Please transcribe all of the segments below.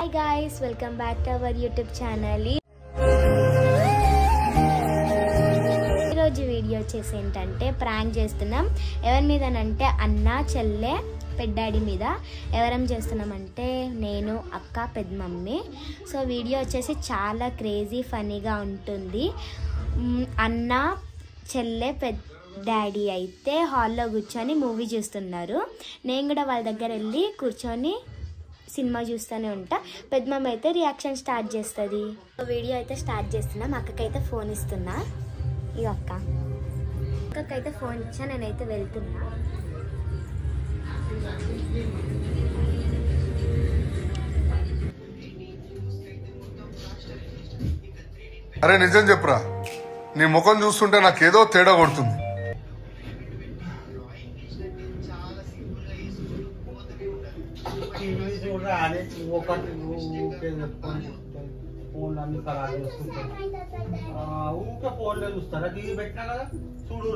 Hi guys, welcome back to our YouTube channel. ఈరోజు video వచ్చేసి ఏంటంటే ప్రాంక్ చేస్తున్నాం. ఎవరి మీదనంటే అన్న చెల్లె పెద్దాడి మీద. ఎవరం చేస్తున్నామంటే నేను, అక్క, పెద్ద మమ్మీ. సో వీడియో వచ్చేసి చాలా క్రేజీ ఫనీగా ఉంటుంది. అన్న చెల్లె డాడీ అయితే హాల్లో కూర్చొని మూవీ చూస్తున్నారు. నేను కూడా వాళ్ళ దగ్గర వెళ్ళి కూర్చొని సినిమా చూస్తూనే ఉంటా. పెద్దమ్మ అయితే రియాక్షన్ స్టార్ట్ చేస్తుంది. వీడియో అయితే స్టార్ట్ చేస్తున్నాం. అక్కకైతే ఫోన్ ఇస్తున్నా. ఇక అక్కకైతే ఫోన్ ఇచ్చా, నేనైతే వెళ్తున్నా. అరే నిజం చెప్పురా, నీ ముఖం చూస్తుంటే నాకేదో తేడా కొడుతుంది. ఫోన్లు అన్ని ఖరాబ్ చేసుకుంటారు. ఊరికే ఫోన్లో చూస్తారా? టీవీ పెట్టినా కదా చూడు.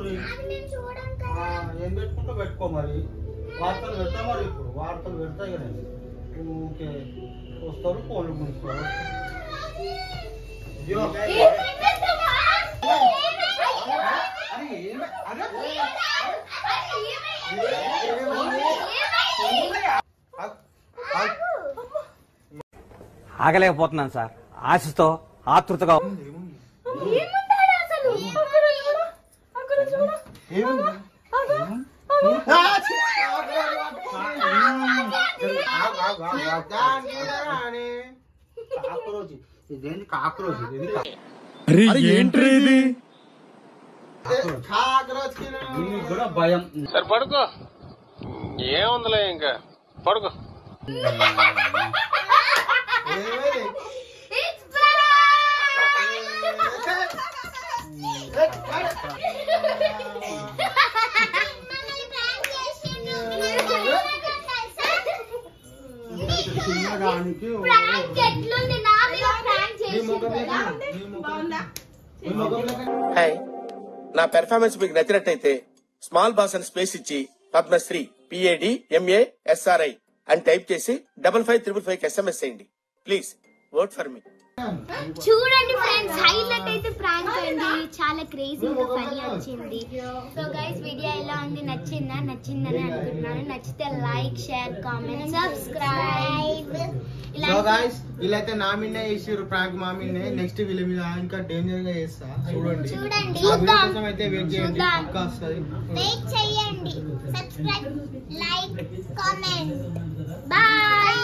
ఏం పెట్టుకుంటూ పెట్టుకో. మరి వార్తలు పెడతా. మరి ఇప్పుడు వార్తలు పెడతాయి కదా, ఊరికే వస్తారు ఫోన్లు గుంచుతారు. ఆగలేకపోతున్నాను సార్, ఆశతో ఆతృతగా. ఇదేంటి కాక్రోచ్? కూడా భయం. సరే పడుకో, ఏముందిలే ఇంకా పడుకో. హాయ్, నా పెర్ఫార్మెన్స్ మీకు నచ్చినట్టయితే స్మాల్ బాస్ అని స్పేస్ ఇచ్చి పద్మశ్రీ PADMASRI అని టైప్ చేసి 5555 SMS చేయండి. Please vote for me. చూడండి ఫ్రెండ్స్, హైలైట్ అయితే ప్రాంక్ అయింది. చాలా క్రేజీగా ఫనీ వచ్చింది. సో గైస్, వీడియో ఎలా ఉంది? నచ్చిందని అనుకుంటున్నాను. నచ్చితే లైక్, షేర్, కామెంట్, సబ్స్క్రైబ్. వీళ్ళైతే నా మీదే చేసారు ప్రాంక్. మా మీదే నెక్స్ట్ వీళ్ళ మీద ఇంకా డేంజర్ గా చేస్తా. చూడండి అయితే వెయిట్ చేయండి, పక్కా వస్తుంది. వెయిట్ చేయండి. Subscribe, like, comment. బాయ్.